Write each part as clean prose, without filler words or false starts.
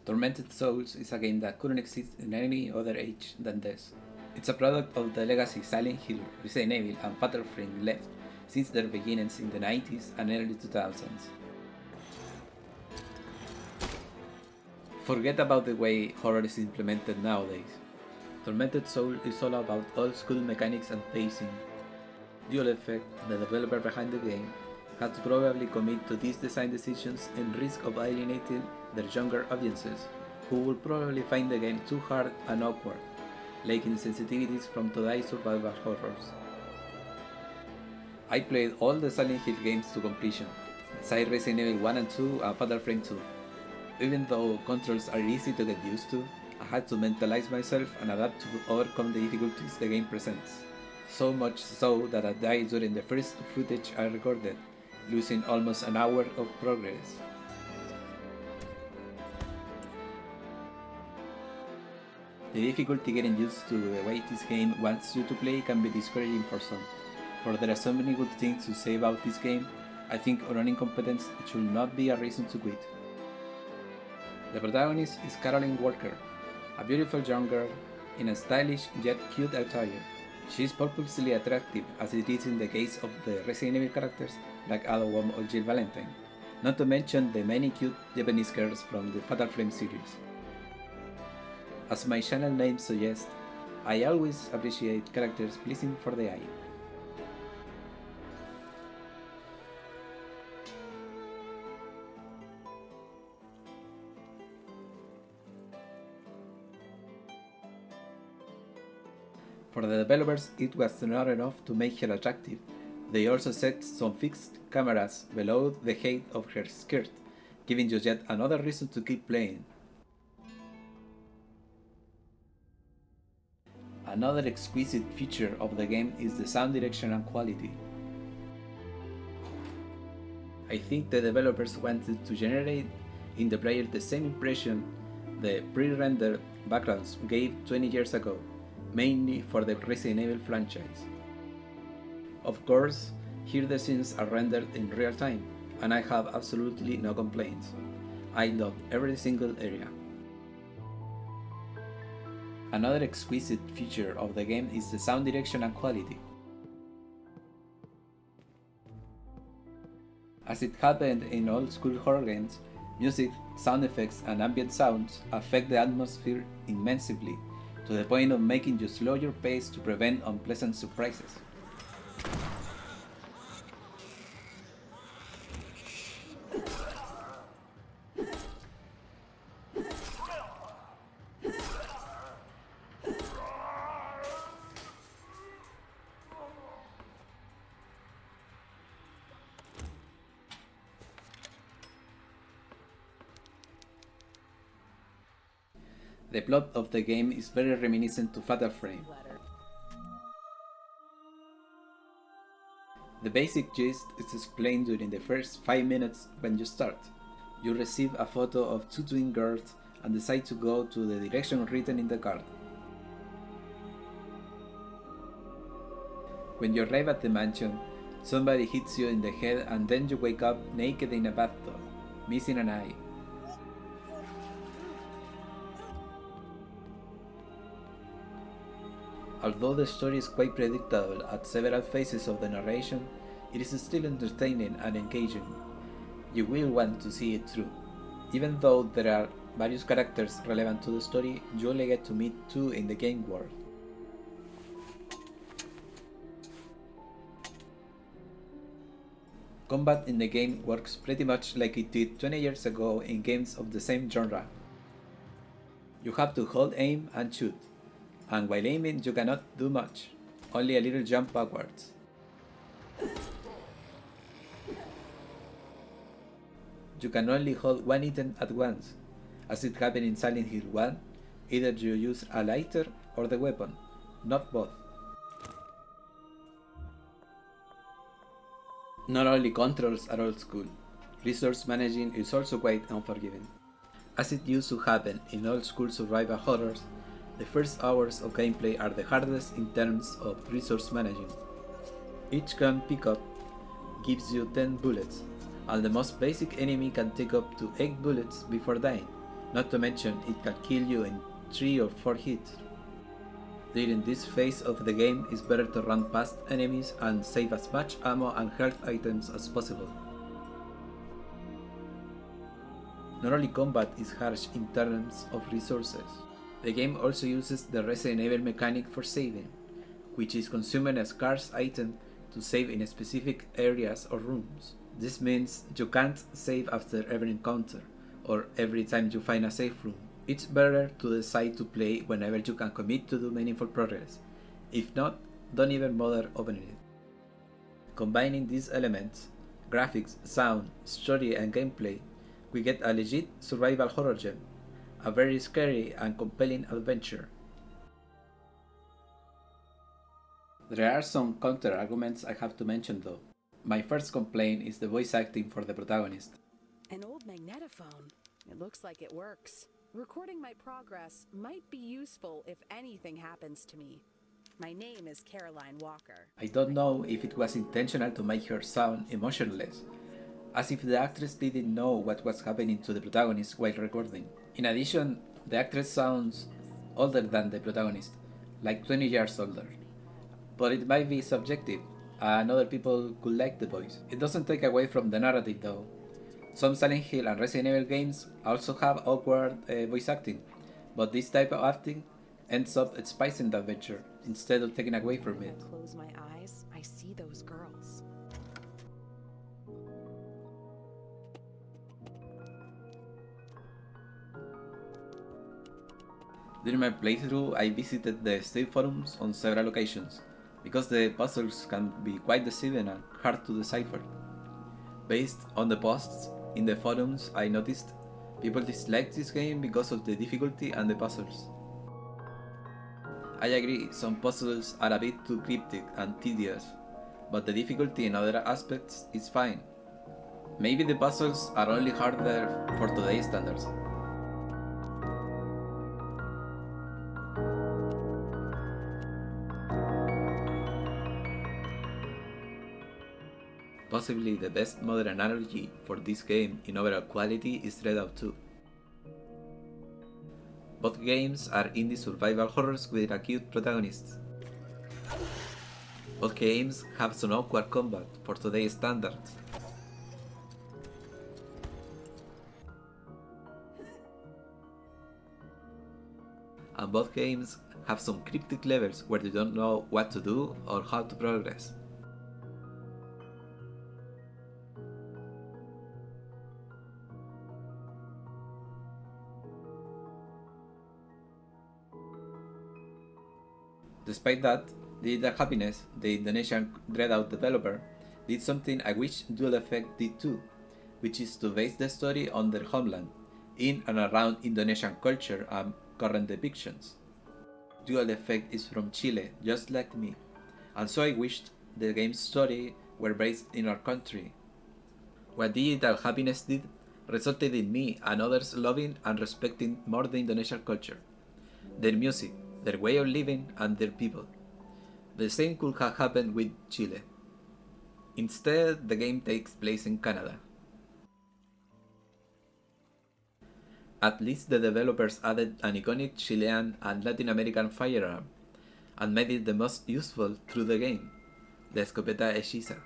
Tormented Souls is a game that couldn't exist in any other age than this. It's a product of the legacy Silent Hill, Resident Evil, and Fatal Frame left since their beginnings in the 90s and early 2000s. Forget about the way horror is implemented nowadays. Tormented Soul is all about old school mechanics and pacing. Dual Effect, the developer behind the game, had to probably commit to these design decisions and risk of alienating their younger audiences, who will probably find the game too hard and awkward, lacking sensitivities from today's survival horrors. I played all the Silent Hill games to completion, aside Resident Evil 1 and 2 and Fatal Frame 2. Even though controls are easy to get used to, I had to mentalize myself and adapt to overcome the difficulties the game presents. So much so that I died during the first footage I recorded, losing almost an hour of progress. The difficulty getting used to the way this game wants you to play can be discouraging for some, but there are so many good things to say about this game. I think running competence should not be a reason to quit. The protagonist is Caroline Walker, a beautiful young girl in a stylish yet cute attire. She is purposely attractive, as it is in the case of the Resident Evil characters like Ada Wong or Jill Valentine, not to mention the many cute Japanese girls from the Fatal Frame series. As my channel name suggests, I always appreciate characters pleasing for the eye. For the developers, it was not enough to make her attractive. They also set some fixed cameras below the height of her skirt, giving you yet another reason to keep playing. Another exquisite feature of the game is the sound direction and quality. I think the developers wanted to generate in the player the same impression the pre-rendered backgrounds gave 20 years ago, mainly for the Resident Evil franchise. Of course, here the scenes are rendered in real time, and I have absolutely no complaints. I loved every single area. Another exquisite feature of the game is the sound direction and quality. As it happened in old school horror games, music, sound effects, and ambient sounds affect the atmosphere immensely, to the point of making you slow your pace to prevent unpleasant surprises. The plot of the game is very reminiscent to Fatal Frame. The basic gist is explained during the first 5 minutes when you start. You receive a photo of two twin girls and decide to go to the direction written in the card. When you arrive at the mansion, somebody hits you in the head and then you wake up naked in a bathtub, missing an eye. Although the story is quite predictable at several phases of the narration, it is still entertaining and engaging. You will want to see it through. Even though there are various characters relevant to the story, you only get to meet two in the game world. Combat in the game works pretty much like it did 20 years ago in games of the same genre. You have to hold aim and shoot, and while aiming you cannot do much, only a little jump backwards. You can only hold one item at once, as it happened in Silent Hill 1, either you use a lighter or the weapon, not both. Not only controls are old school, resource managing is also quite unforgiving. As it used to happen in old school survival horrors, the first hours of gameplay are the hardest in terms of resource managing. Each gun pickup gives you 10 bullets, and the most basic enemy can take up to 8 bullets before dying, Not to mention, it can kill you in 3 or 4 hits. During this phase of the game, it's better to run past enemies and save as much ammo and health items as possible. Not only combat is harsh in terms of resources, the game also uses the Resident Evil mechanic for saving, which is consuming a scarce item to save in specific areas or rooms. This means you can't save after every encounter, or every time you find a safe room. It's better to decide to play whenever you can commit to do meaningful progress. If not, don't even bother opening it. Combining these elements, graphics, sound, story and gameplay, we get a legit survival horror gem, a very scary and compelling adventure. There are some counter arguments I have to mention though. My first complaint is the voice acting for the protagonist. An old magnetophone. It looks like it works. Recording my progress might be useful if anything happens to me. My name is Caroline Walker. I don't know if it was intentional to make her sound emotionless, as if the actress didn't know what was happening to the protagonist while recording. In addition, the actress sounds older than the protagonist, like 20 years older. But it might be subjective, and other people could like the voice. It doesn't take away from the narrative though. Some Silent Hill and Resident Evil games also have awkward voice acting, but this type of acting ends up spicing the adventure instead of taking away from it. When I close my eyes, I see those girls. During my playthrough, I visited the Steam forums on several occasions, because the puzzles can be quite deceiving and hard to decipher. Based on the posts in the forums, I noticed people disliked this game because of the difficulty and the puzzles. I agree, some puzzles are a bit too cryptic and tedious, but the difficulty in other aspects is fine. Maybe the puzzles are only harder for today's standards. Possibly the best modern analogy for this game in overall quality is Readout 2. Both games are indie survival horrors with a cute protagonist. Both games have some awkward combat for today's standards. And both games have some cryptic levels where you don't know what to do or how to progress. Despite that, Digital Happiness, the Indonesian Dreadout developer, did something I wish Dual Effect did too, which is to base the story on their homeland, in and around Indonesian culture and current depictions. Dual Effect is from Chile, just like me, and so I wished the game's story were based in our country. What Digital Happiness did resulted in me and others loving and respecting more the Indonesian culture, their music, their way of living, and their people. The same could have happened with Chile. Instead, the game takes place in Canada. At least the developers added an iconic Chilean and Latin American firearm, and made it the most useful through the game, the escopeta hechiza.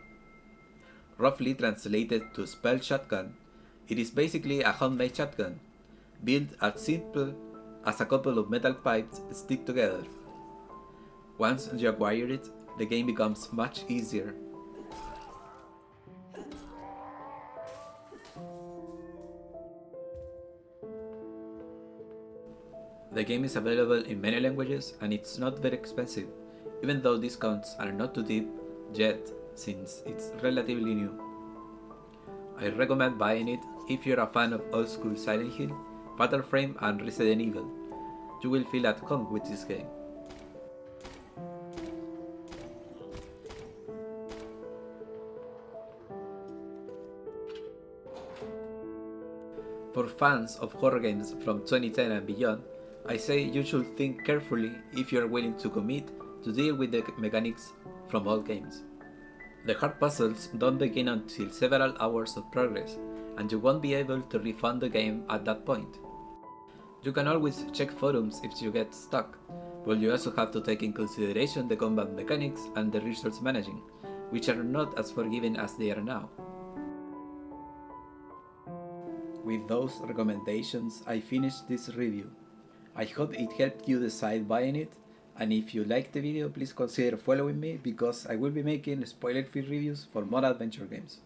Roughly translated to spell shotgun, it is basically a homemade shotgun, built as simple as a couple of metal pipes stick together. Once you acquire it, the game becomes much easier. The game is available in many languages and it's not very expensive, even though discounts are not too deep yet since it's relatively new. I recommend buying it if you're a fan of old school Silent Hill, Fatal Frame and Resident Evil. You will feel at home with this game. For fans of horror games from 2010 and beyond, I say you should think carefully if you are willing to commit to deal with the mechanics from old games. The hard puzzles don't begin until several hours of progress, and you won't be able to refund the game at that point. You can always check forums if you get stuck, but you also have to take in consideration the combat mechanics and the resource managing, which are not as forgiving as they are now. With those recommendations, I finished this review. I hope it helped you decide buying it, and if you liked the video, please consider following me because I will be making spoiler-free reviews for more adventure games.